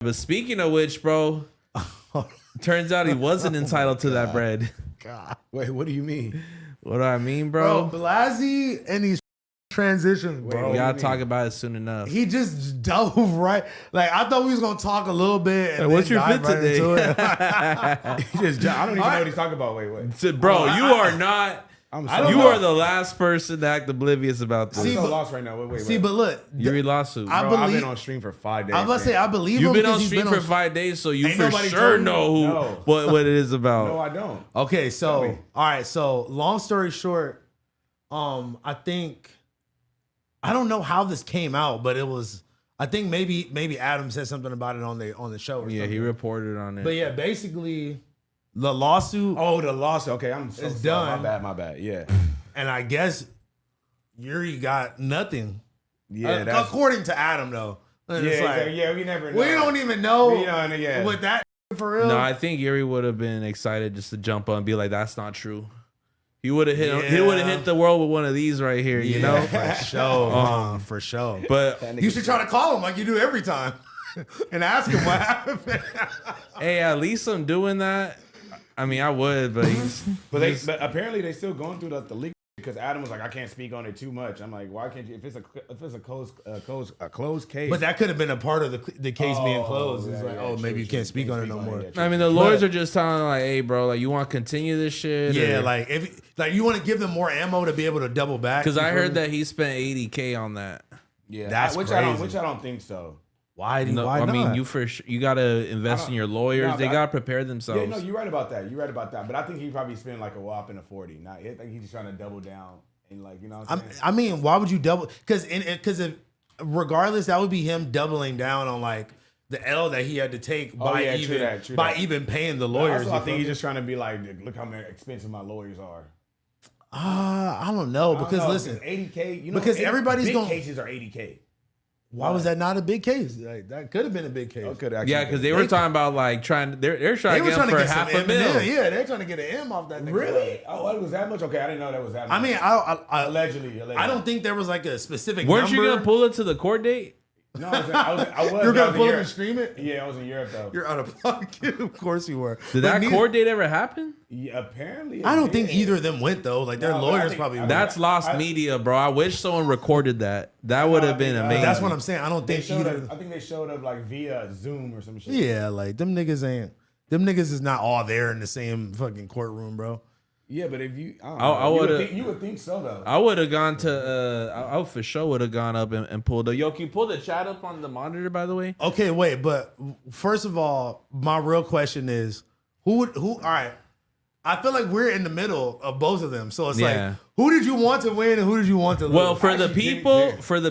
But speaking of which, bro, turns out he wasn't entitled to that bread. God. Wait, what do you mean? What do I mean, bro? Blazzy and these transitions, bro. We gotta talk about it soon enough. He just dove right. Like, I thought we was gonna talk a little bit. And what's your fit right today? I don't even know what he's talking about. Wait. Bro, you are not. You are the last person to act oblivious about this. I'm so lost right now. Wait. See, but look, Yuri lawsuit. I've been on stream for 5 days. I'm about to say, I believe You've him been on because stream for 5 days, so you Ain't for nobody sure told me. know what it is about. No, I don't. Okay, so all right, so long story short, I think I don't know how this came out, but it was I think maybe Adam said something about it on the show. Or Yeah, something. he reported on it. But yeah, basically the lawsuit. Oh, the lawsuit. Okay, I'm so It's sorry. done. My bad. Yeah. And I guess Yuri got nothing. Yeah, that's according to Adam though. And it's like, we never know. we don't even know We don't know, yeah. what that for real. No, I think Yuri would have been excited just to jump on and be like, "That's not true." He would have hit. He would have hit the world with one of these right here. You know, for sure, for sure. But You should try to call him like you do every time and ask him what happened. hey, at least I'm doing that. I mean, I would, but he's. But apparently they still going through the legal because Adam was like, I can't speak on it too much. I'm like, why can't you? If it's a closed case. But that could have been a part of the case being closed. It's like, maybe you can't speak on it no more. I mean, the lawyers are just telling him like, "Hey, bro, like you want to continue this shit?" Yeah, like if you want to give them more ammo to be able to double back. Because I heard that he spent $80K on that. Yeah, that's which crazy. I don't think so. Why not? I mean, you gotta invest in your lawyers. They gotta prepare themselves. Yeah, no, you're right about that. But I think he probably spent like a whopping of 40. Not, I think he's just trying to double down and like, you know what I'm saying? I mean, why would you double? Because regardless, that would be him doubling down on like the L that he had to take by even paying the lawyers. Also, I think he's just trying to be like, look how expensive my lawyers are. I don't know because listen, 80K. You know, because everybody's big going cases are 80K. Why was that not a big case? Like, that could have been a big case. Yeah, because they were talking about like they're trying to get him for half a mil. Yeah, they're trying to get an M off that thing. Really? Oh, it was that much? Okay, I didn't know that was that much. I mean, allegedly. I don't think there was like a specific Weren't number. you gonna pull it to the court date? No, I was. You're gonna pull it and stream it? Yeah, I was in Europe though. You're out of pocket. Of course you were. Did that court date ever happen? Yeah, apparently. I don't think either of them went though. Like their lawyers probably. That's lost media, bro. I wish someone recorded that. That would have been amazing. That's what I'm saying. I don't think either. I think they showed up like via Zoom or some shit. Yeah, like them niggas is not all there in the same fucking courtroom, bro. Yeah, but if you, you would think so though. I would have gone to, I for sure would have gone up and pulled the. Yo, can you pull the chat up on the monitor, by the way? Okay, wait, but first of all, my real question is, who? All right, I feel like we're in the middle of both of them, so it's like, who did you want to win and who did you want to lose? Well, for the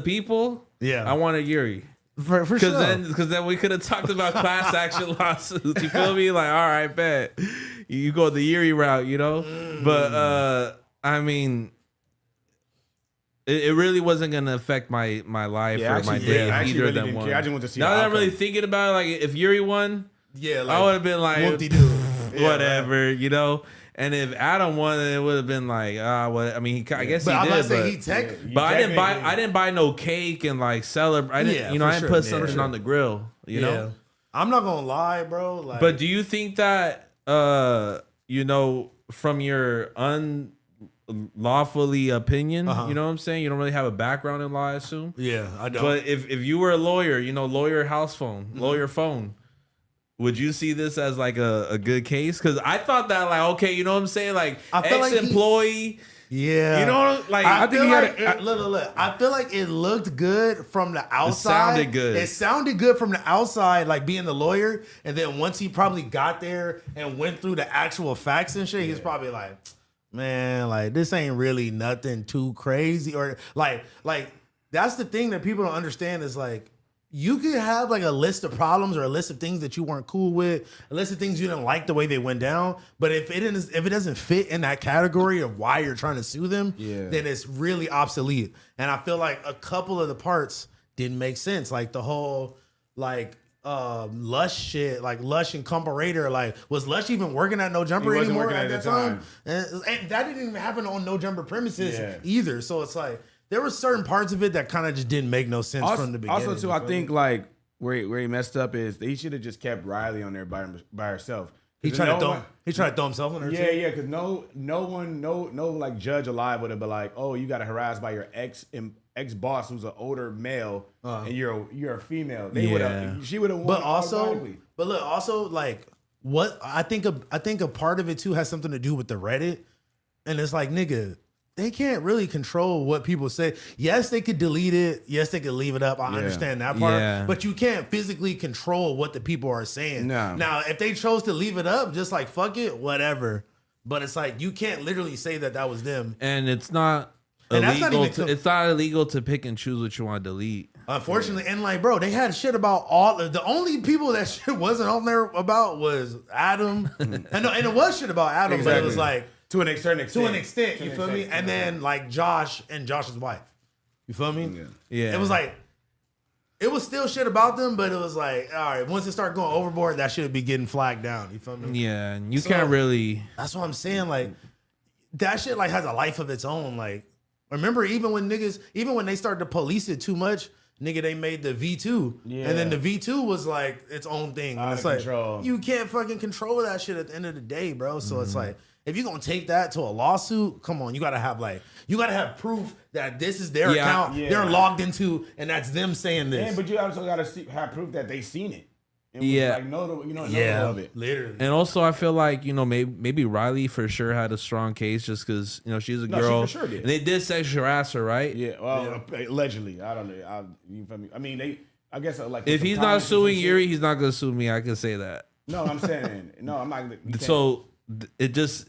people, yeah, I wanted Yuri. For sure. Because then we could have talked about class action lawsuits. You feel me? Like, all right, bet. You go the Yuri route, you know? But, I mean, it really wasn't going to affect my life or my day if either of them won. I just want to see now that I'm really thinking about it, like, if Yuri won, like, I would have been like, whatever, you know? And if Adam won, it would have been like, what? I mean, I guess he did. But I didn't buy no cake and like celebrate. I didn't, I didn't put something on the grill. You know, I'm not gonna lie, bro. Like, but do you think that, from your unlawfully opinion, you know what I'm saying? You don't really have a background in law, I assume. Yeah, I don't. But if you were a lawyer, lawyer house phone, lawyer phone. Would you see this as like a good case? Because I thought that like, okay, you know what I'm saying? Like ex-employee. Yeah. You know, like I feel like it looked good from the outside. It sounded good. It sounded good from the outside, like being the lawyer. And then once he probably got there and went through the actual facts and shit, he's probably like, man, like this ain't really nothing too crazy. Or like that's the thing that people don't understand is like, you could have like a list of problems or a list of things that you weren't cool with, a list of things you didn't like the way they went down. But if it doesn't fit in that category of why you're trying to sue them, then it's really obsolete. And I feel like a couple of the parts didn't make sense. Like the whole Lush shit, like Lush and Comparator, like was Lush even working at No Jumper anymore at that time? And that didn't even happen on No Jumper premises either. So it's like, there were certain parts of it that kind of just didn't make no sense from the beginning. Also, too, I think like where he messed up is he should have just kept Riley on there by herself. He tried to throw himself on her. Yeah, yeah, because no one, like judge alive would have been like, oh, you got harassed by your ex boss who's an older male and you're a female. They would have. She would have won. But also, like what I think a part of it too has something to do with the Reddit, and it's like, nigga, they can't really control what people say. Yes, they could delete it. Yes, they could leave it up. I understand that part. Yeah. But you can't physically control what the people are saying. No. Now, if they chose to leave it up, just like, fuck it, whatever. But it's like, you can't literally say that was them. And it's not illegal. It's not illegal to pick and choose what you want to delete. Unfortunately. And like, bro, they had shit about all. The only people that shit wasn't on there about was Adam. and it was shit about Adam, but it was like, to an certain extent. To an extent, you feel me? And then like Josh and Josh's wife. You feel me? Yeah. It was like, it was still shit about them, but it was like, all right, once it started going overboard, that should be getting flagged down. You feel me? Yeah, and you can't really. That's what I'm saying. Like, that shit like has a life of its own. Like, remember, even when they started to police it too much, nigga, they made the V2. Yeah. And then the V2 was like its own thing. And it's like, you can't fucking control that shit at the end of the day, bro. So it's like, if you're gonna take that to a lawsuit, come on, you gotta have proof that this is their account they're logged into, and that's them saying this. Yeah, but you also gotta have proof that they seen it. And know of it. Literally. And also, I feel like maybe Riley for sure had a strong case just because she's a girl. She for sure did. And they did sexual harass her, right? Yeah. Well, allegedly, I don't know. You feel me? I mean, I guess like if he's not suing Yuri, he's not gonna sue me. I can say that. No, I'm saying no. I'm not. So it just.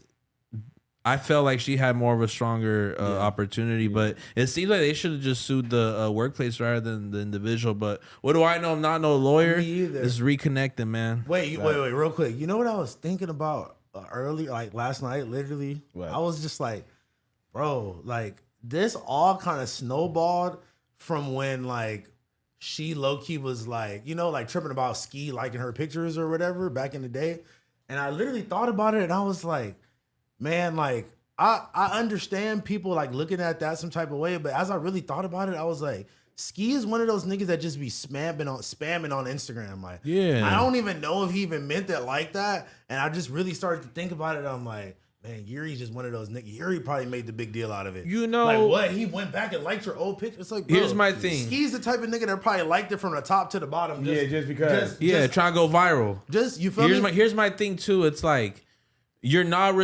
I felt like she had more of a stronger opportunity, but it seems like they should have just sued the workplace rather than the individual. But what do I know? I'm not no lawyer. Me either. It's reconnecting, man. Wait, real quick. You know what I was thinking about earlier, like last night, literally? What? I was just like, bro, like this all kind of snowballed from when like she low-key was like, like tripping about Ski liking her pictures or whatever back in the day. And I literally thought about it and I was like, man, like, I understand people, like, looking at that some type of way, but as I really thought about it, I was like, Ski is one of those niggas that just be spamming on Instagram. Like, I don't even know if he even meant it like that, and I just really started to think about it. I'm like, man, Yuri's just one of those niggas. Yuri probably made the big deal out of it. Like, what? He went back and liked your old picture? It's like, bro, here's my thing. Ski's the type of nigga that probably liked it from the top to the bottom. Just because. Trying to go viral. You feel me? Here's my thing, too. It's like, you're not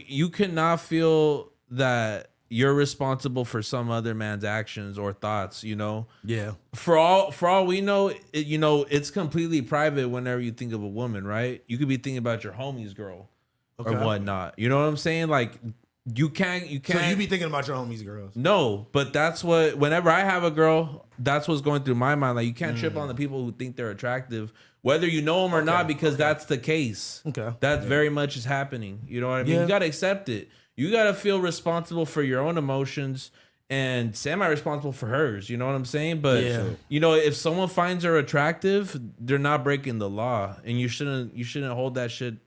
you cannot feel that you're responsible for some other man's actions or thoughts. Yeah. For all we know, it's completely private. Whenever you think of a woman, right? You could be thinking about your homie's girl or whatnot. You know what I'm saying? Like you can't. So you be thinking about your homie's girls? No, but that's what. Whenever I have a girl, that's what's going through my mind. Like you can't trip on the people who think they're attractive. Whether you know them or not, because that's the case. Okay. That very much is happening. You know what I mean? You got to accept it. You got to feel responsible for your own emotions and semi-responsible for hers. You know what I'm saying? But, if someone finds her attractive, they're not breaking the law. And you shouldn't hold that shit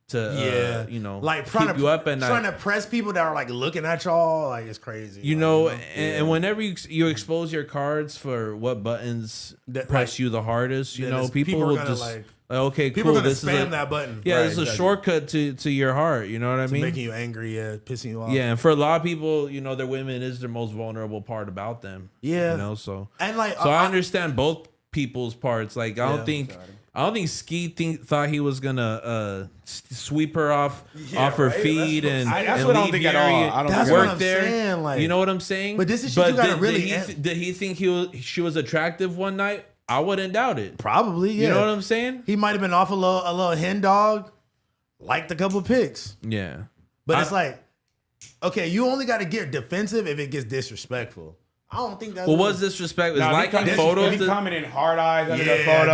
to, like keep you up at night. Trying to press people that are like looking at y'all, like it's crazy. And whenever you expose your cards for what buttons press you the hardest, people will just like, okay, people cool. This is that button. Yeah, this is a shortcut to your heart. You know what I mean? Making you angry, pissing you off. Yeah, and for a lot of people, their women is their most vulnerable part about them. Yeah, so I understand both people's parts. Like I don't think Ski thought he was gonna sweep her off her feed and that's what I don't think at all. I don't that's think what I'm saying. Like, you know what I'm saying? But this is shit you gotta really. Did he think she was attractive one night? I wouldn't doubt it. Probably, yeah. You know what I'm saying? He might have been off a little hen dog, liked a couple pics. Yeah, but it's like, okay, you only got to get defensive if it gets disrespectful. I don't think that's. Well, what's disrespect? Is liking photos? If he commenting hard eyes under the photo.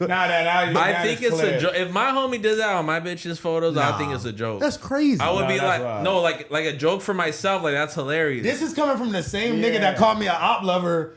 I think it's a joke. If my homie did that on my bitch's photos, I think it's a joke. That's crazy. I would be like, like a joke for myself. Like that's hilarious. This is coming from the same nigga that called me an op lover